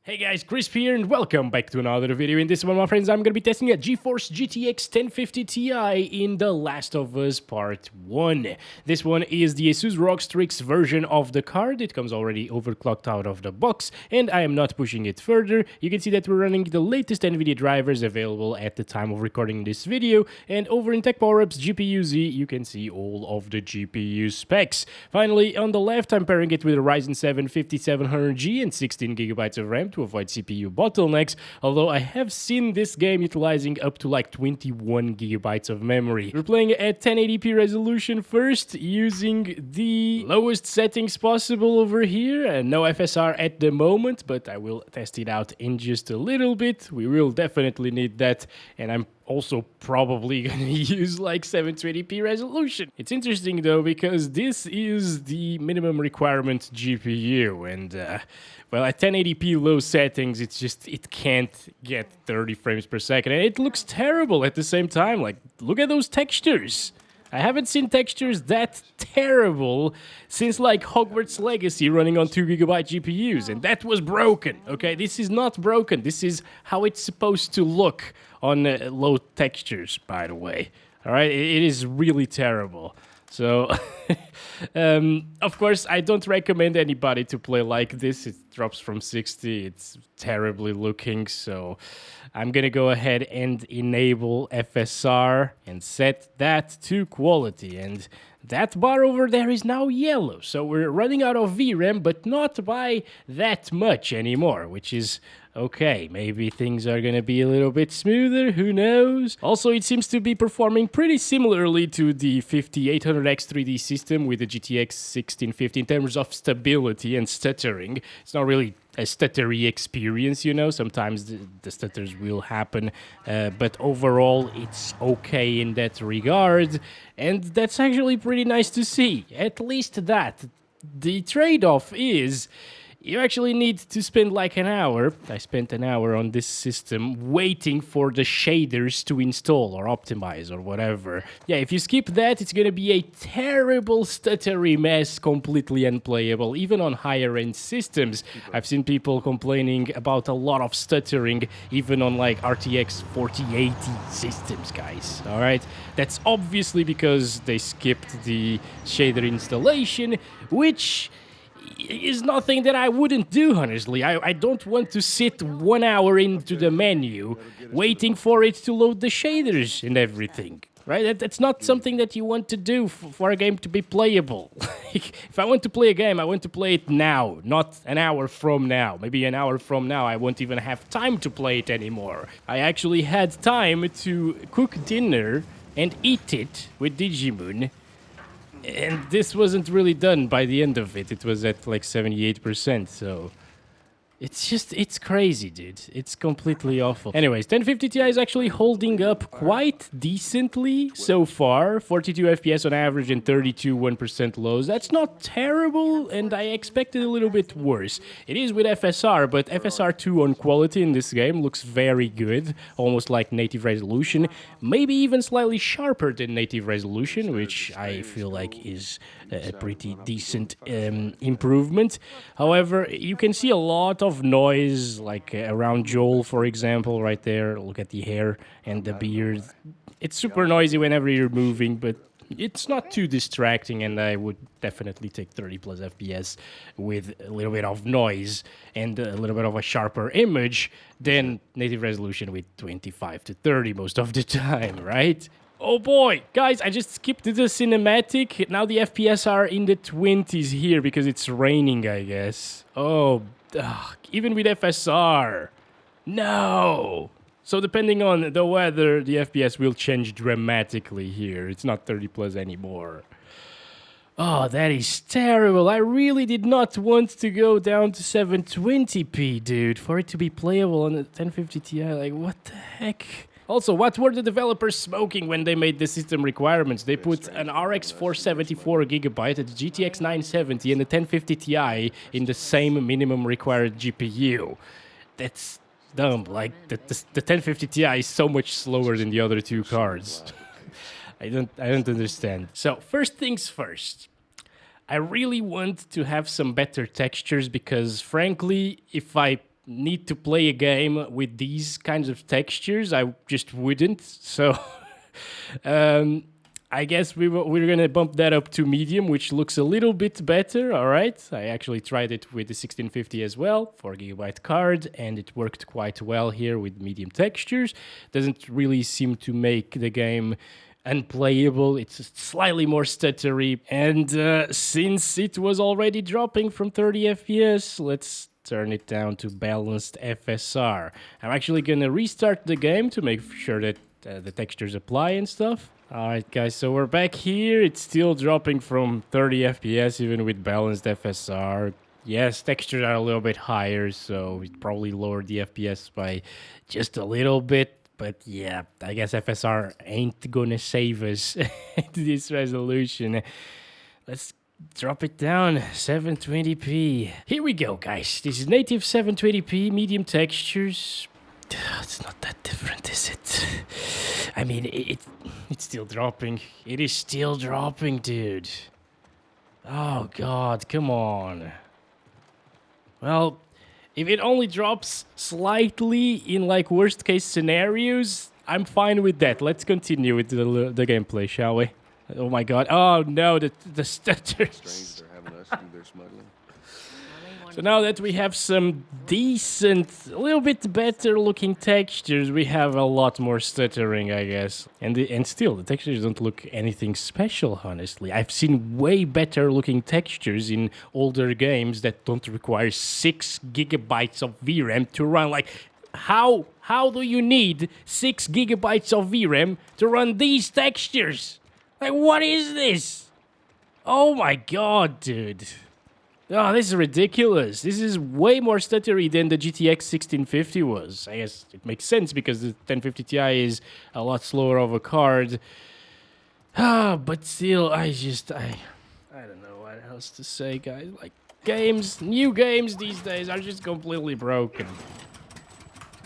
Hey guys, Chris here and welcome back to another video. In this one, my friends, I'm going to be testing a GeForce GTX 1050 Ti in The Last of Us Part 1. This one is the Asus ROG Strix version of the card. It comes already overclocked out of the box, and I am not pushing it further. You can see that we're running the latest Nvidia drivers available at the time of recording this video, and over in Tech Power-Ups GPU-Z, you can see all of the GPU specs. Finally, on the left, I'm pairing it with a Ryzen 7 5700G and 16GB of RAM to avoid CPU bottlenecks, although I have seen this game utilizing up to like 21GB of memory. We're playing at 1080p resolution first, using the lowest settings possible over here, and no FSR at the moment, but I will test it out in just a little bit. We will definitely need that, and I'm also probably gonna use like 720p resolution. It's interesting though, because this is the minimum requirement GPU, and well, at 1080p low settings, it can't get 30 frames per second, and it looks terrible at the same time. Like, look at those textures. I haven't seen textures that terrible since like Hogwarts Legacy running on 2GB GPUs, and that was broken, okay? This is not broken. This is how it's supposed to look on low textures, by the way. All right, it is really terrible. So, of course, I don't recommend anybody to play like this. It drops from 60. It's terribly looking. So, I'm going to go ahead and enable FSR and set that to quality. And that bar over there is now yellow. So, we're running out of VRAM, but not by that much anymore, which is okay. Maybe things are going to be a little bit smoother, who knows? Also, it seems to be performing pretty similarly to the 5800X 3D system with the GTX 1650 in terms of stability and stuttering. It's not really a stuttery experience, you know. Sometimes the stutters will happen, but overall it's okay in that regard, and that's actually pretty nice to see. At least that. The trade-off is you actually need to spend like an hour. I spent an hour on this system waiting for the shaders to install or optimize or whatever. Yeah, if you skip that, it's gonna be a terrible stuttery mess, completely unplayable, even on higher end systems. I've seen people complaining about a lot of stuttering, even on like RTX 4080 systems, guys. All right, that's obviously because they skipped the shader installation, which is nothing that I wouldn't do, honestly. I don't want to sit 1 hour into the menu waiting for it to load the shaders and everything, right? That's not something that you want to do for a game to be playable. If I want to play a game, I want to play it now, not an hour from now. Maybe an hour from now, I won't even have time to play it anymore. I actually had time to cook dinner and eat it with Digimoon, and this wasn't really done by the end of it. It was at like 78%, so it's crazy, dude. It's completely awful. Anyways, 1050 Ti is actually holding up quite decently so far. 42 FPS on average and 1% lows. That's not terrible, and I expected a little bit worse. It is with FSR, but FSR 2 on quality in this game looks very good, almost like native resolution, maybe even slightly sharper than native resolution, which I feel like is a pretty decent improvement. However, you can see a lot of noise, like around Joel, for example, right there. Look at the hair and the beard. It's super noisy whenever you're moving, but it's not too distracting, and I would definitely take 30 plus FPS with a little bit of noise and a little bit of a sharper image than native resolution with 25 to 30 most of the time, right? Oh boy, guys, I just skipped the cinematic. Now the FPS are in the 20s here because it's raining, I guess. Oh, even with FSR. No! So depending on the weather, the FPS will change dramatically here. It's not 30 plus anymore. Oh, that is terrible. I really did not want to go down to 720p, dude, for it to be playable on the 1050 Ti. Like, what the heck? Also, what were the developers smoking when they made the system requirements? They put an RX 474GB, a GTX 970, and a 1050 Ti in the same minimum required GPU. That's dumb. Like, the 1050 Ti is so much slower than the other two cards. I don't understand. So, first things first. I really want to have some better textures because, frankly, if I need to play a game with these kinds of textures, I just wouldn't. So I guess we're gonna bump that up to medium, which looks a little bit better. All right, I actually tried it with the 1650 as well, 4GB card, and it worked quite well here with medium textures. Doesn't really seem to make the game unplayable. It's slightly more stuttery, and since it was already dropping from 30 FPS, let's turn it down to balanced FSR. I'm actually gonna restart the game to make sure that the textures apply and stuff. Alright guys, so we're back here. It's still dropping from 30 FPS even with balanced FSR. Yes, textures are a little bit higher, so it probably lowered the FPS by just a little bit. But yeah, I guess FSR ain't gonna save us at this resolution. Let's drop it down, 720p. Here we go, guys. This is native 720p, medium textures. It's not that different, is it? I mean, it's still dropping. It is still dropping, dude. Oh, God, come on. Well, if it only drops slightly in, like, worst-case scenarios, I'm fine with that. Let's continue with the gameplay, shall we? Oh, my God. Oh, no, the stutters. Strange they're having us do their smuggling. So now that we have some decent, a little bit better looking textures, we have a lot more stuttering, I guess. And still, the textures don't look anything special, honestly. I've seen way better looking textures in older games that don't require 6 gigabytes of VRAM to run. Like, how do you need 6 gigabytes of VRAM to run these textures? Like, what is this? Oh my God, dude. Oh, this is ridiculous. This is way more stuttery than the GTX 1650 was. I guess it makes sense because the 1050 Ti is a lot slower of a card. But still, I don't know what else to say, guys. Like, new games these days are just completely broken.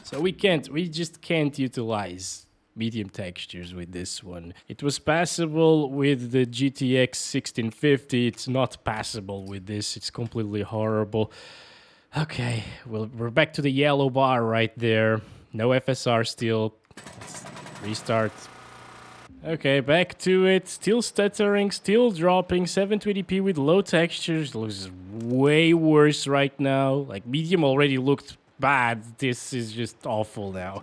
So we just can't utilize medium textures with this one. It was passable with the GTX 1650. It's not passable with this. It's completely horrible. Okay, well, we're back to the yellow bar right there. No FSR still. Let's restart. Okay, back to it. Still stuttering, still dropping. 720p with low textures. Looks way worse right now. Like, medium already looked bad. This is just awful now.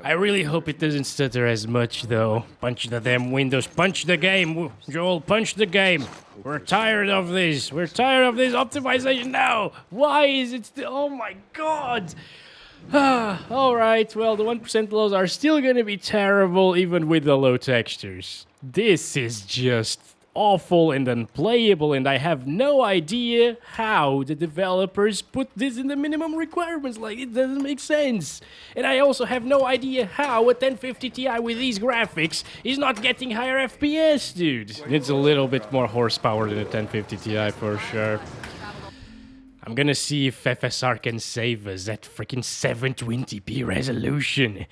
I really hope it doesn't stutter as much, though. Punch the damn windows. Punch the game, Joel. Punch the game. We're tired of this. We're tired of this optimization now. Why is it still... Oh, my God. Alright, well, the 1% lows are still gonna be terrible, even with the low textures. This is just awful and unplayable, and I have no idea how the developers put this in the minimum requirements. Like, it doesn't make sense. And I also have no idea how a 1050 Ti with these graphics is not getting higher FPS, dude. It's a little bit more horsepower than a 1050 Ti for sure. I'm gonna see if FSR can save us at freaking 720p resolution.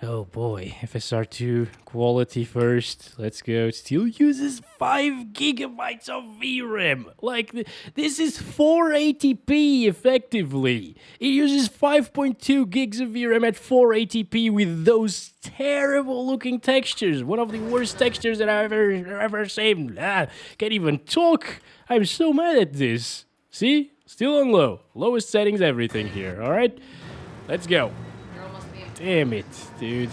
Oh boy, FSR2 quality first. Let's go. It still uses 5 gigabytes of VRAM. Like, this is 480p effectively. It uses 5.2 gigs of VRAM at 480p with those terrible looking textures. One of the worst textures that I've ever seen. Can't even talk. I'm so mad at this. See? Still on low. Lowest settings, everything here. Alright? Let's go. Damn it, dude.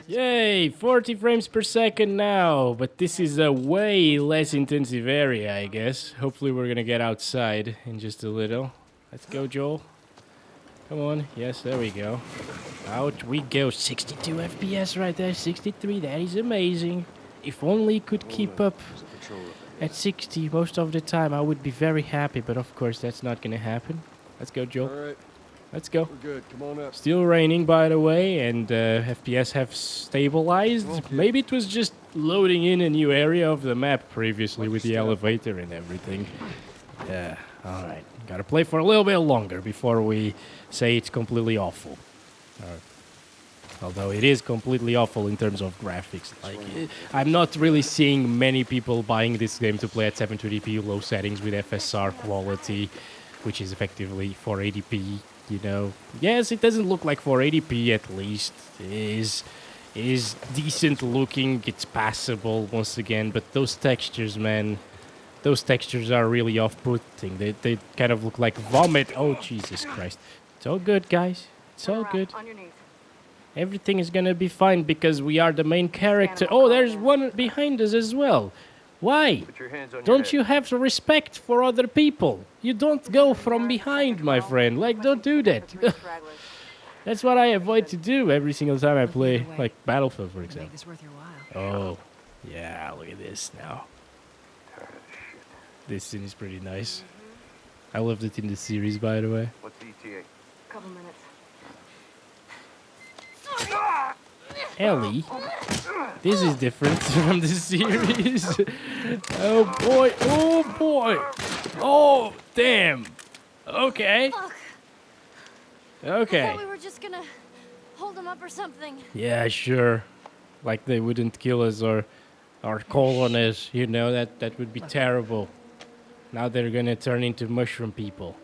Yay, 40 frames per second now. But this is a way less intensive area, I guess. Hopefully we're gonna get outside in just a little. Let's go, Joel. Come on. Yes, there we go. Out we go. 62 FPS right there. 63. That is amazing. If only it could keep up at 60 most of the time, I would be very happy. But of course, that's not gonna happen. Let's go, Joel. All right. Let's go. We're good. Come on up. Still raining, by the way, and FPS have stabilized. Okay. Maybe it was just loading in a new area of the map previously with the elevator and everything. Yeah, alright. Gotta play for a little bit longer before we say it's completely awful. Although it is completely awful in terms of graphics. Like, I'm not really seeing many people buying this game to play at 720p low settings with FSR quality, which is effectively 480p. you know. Yes, it doesn't look like 480p at least. It is decent looking. It's passable once again, but those textures, man, those textures are really off-putting. They kind of look like vomit. Oh, Jesus Christ. It's all good, guys. It's all good. On your knees. Everything is gonna be fine because we are the main character. Oh, there's one behind us as well. Why? Put your hands on your Don't head. you have respect for other people? You don't go from behind, my friend. Like, don't do that. Three stragglers. That's what I avoid to do every single time I play, Either way, like, Battlefield, for Make example. this worth your while. Oh, yeah, look at this now. This scene is pretty nice. I loved it in the series, by the way. What's ETA? Couple minutes. Ellie, this is different from the series. Oh boy, oh boy. Oh, damn. Okay. Fuck. I Okay. thought we were just gonna hold him up or something. Yeah, sure. Like they wouldn't kill us or call on us, you know, that would be terrible. Now they're gonna turn into mushroom people.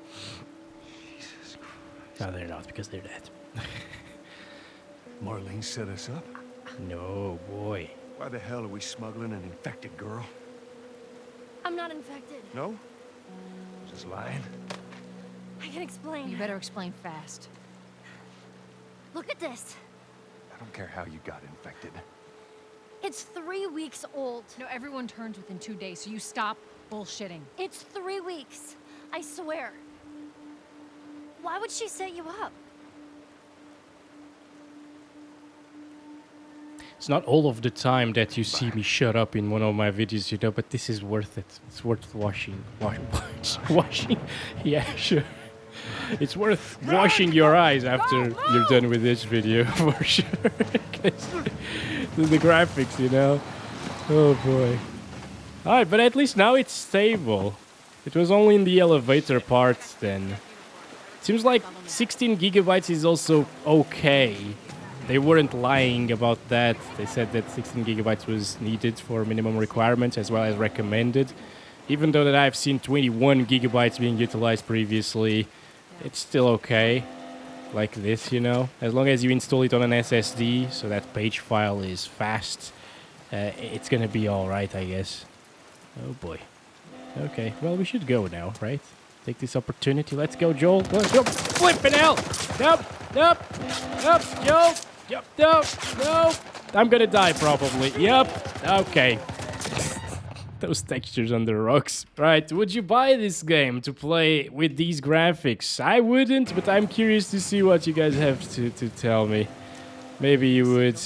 Jesus Christ. No, they're not because they're dead. Marlene set us up? No, boy. Why the hell are we smuggling an infected girl? I'm not infected. No? Just lying? I can explain. You better explain fast. Look at this. I don't care how you got infected. It's 3 weeks old. No, everyone turns within 2 days, so you stop bullshitting. It's 3 weeks. I swear. Why would she set you up? It's not all of the time that you see me shut up in one of my videos, you know, but this is worth it. It's worth washing. Washing? Yeah, sure. It's worth washing your eyes after you're done with this video, for sure. 'Cause the graphics, you know. Oh, boy. Alright, but at least now it's stable. It was only in the elevator part then. Seems like 16 gigabytes is also okay. They weren't lying about that. They said that 16 gigabytes was needed for minimum requirements as well as recommended. Even though that I've seen 21 gigabytes being utilized previously, it's still okay. Like this, you know. As long as you install it on an SSD, so that page file is fast, it's gonna be alright, I guess. Oh boy. Okay, well, we should go now, right? Take this opportunity. Let's go, Joel. Let's go. Flipping hell! Nope, nope, nope, Joel! Yep, no, no. I'm gonna die probably. Yep. Okay. Those textures on the rocks. Right, would you buy this game to play with these graphics? I wouldn't, but I'm curious to see what you guys have to tell me. Maybe you would.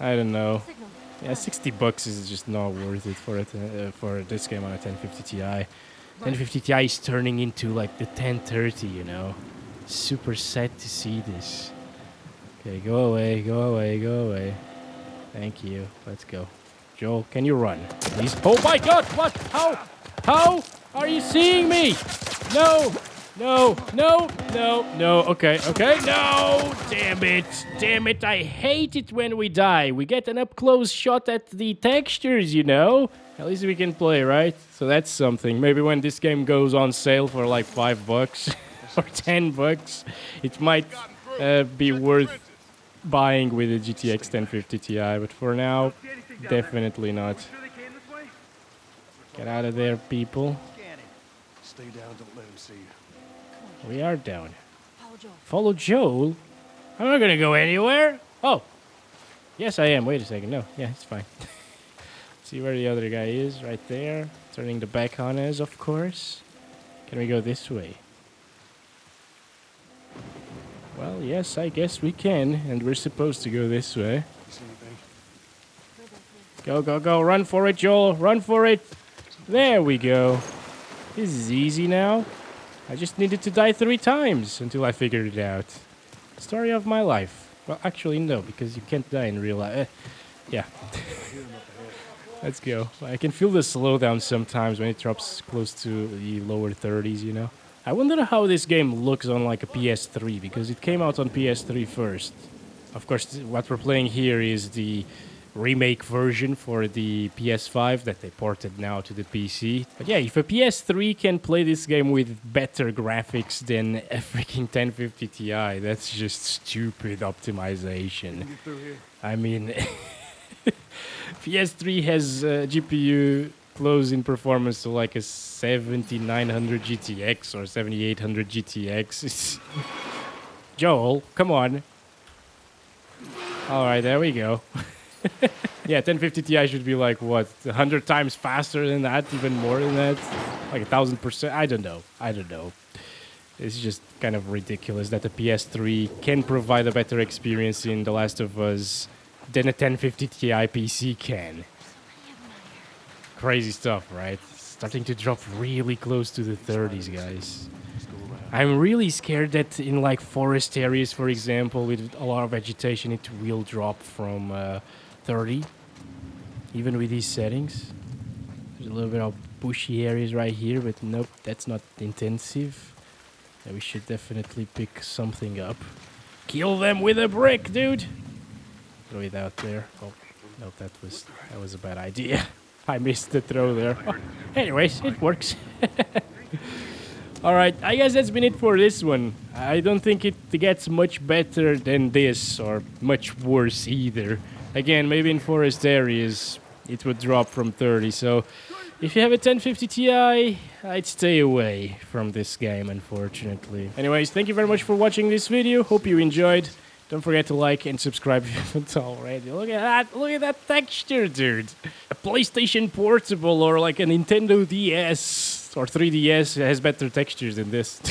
I don't know. Signal. Yeah, $60 is just not worth it for this game on a 1050 Ti. 1050 Ti is turning into like the 1030, you know. Super sad to see this. Okay, go away, go away, go away. Thank you. Let's go. Joel, can you run, please? Oh my God! What? How? How are you seeing me? No! No! No! No! No! Okay, okay. No! Damn it! Damn it! I hate it when we die. We get an up-close shot at the textures, you know? At least we can play, right? So that's something. Maybe when this game goes on sale for like $5 or $10, it might be worth buying with a GTX 1050 Ti, but for now, definitely not. Get out of there, people. Stay down, don't let him see you. We are down. Follow Joel. Follow Joel? I'm not gonna go anywhere. Oh. Yes, I am. Wait a second. No. Yeah, it's fine. See where the other guy is? Right there. Turning the back on us, of course. Can we go this way? Well, yes, I guess we can. And we're supposed to go this way. You see anything? Go, go, go. Run for it, Joel. Run for it. There we go. This is easy now. I just needed to die 3 times until I figured it out. Story of my life. Well, actually, no, because you can't die in real life. Yeah. Let's go. I can feel the slowdown sometimes when it drops close to the lower 30s, you know? I wonder how this game looks on like a PS3, because it came out on PS3 first. Of course, what we're playing here is the remake version for the PS5 that they ported now to the PC. But yeah, if a PS3 can play this game with better graphics than a freaking 1050 Ti, that's just stupid optimization. Get through here. I mean, PS3 has GPU close in performance to like a 7900 GTX or 7800 GTX. It's Joel, come on. All right, there we go. Yeah, 1050 Ti should be like, what, 100 times faster than that, even more than that? Like 1000%? I don't know. It's just kind of ridiculous that the PS3 can provide a better experience in The Last of Us than a 1050 Ti PC can. Crazy stuff, right? Starting to drop really close to the 30s, guys. I'm really scared that in like forest areas, for example, with a lot of vegetation, it will drop from 30, even with these settings. There's a little bit of bushy areas right here, but nope, that's not intensive. Yeah, we should definitely pick something up. Kill them with a brick, dude! Throw it out there. Oh, nope, that was a bad idea. I missed the throw there. Oh, anyways, it works. Alright, I guess that's been it for this one. I don't think it gets much better than this, or much worse either. Again, maybe in forest areas it would drop from 30, so if you have a 1050 Ti, I'd stay away from this game, unfortunately. Anyways, thank you very much for watching this video. Hope you enjoyed. Don't forget to like and subscribe if you haven't already. Look at that texture, dude. A PlayStation Portable or like a Nintendo DS or 3DS has better textures than this.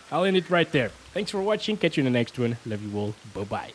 I'll end it right there. Thanks for watching. Catch you in the next one. Love you all. Bye-bye.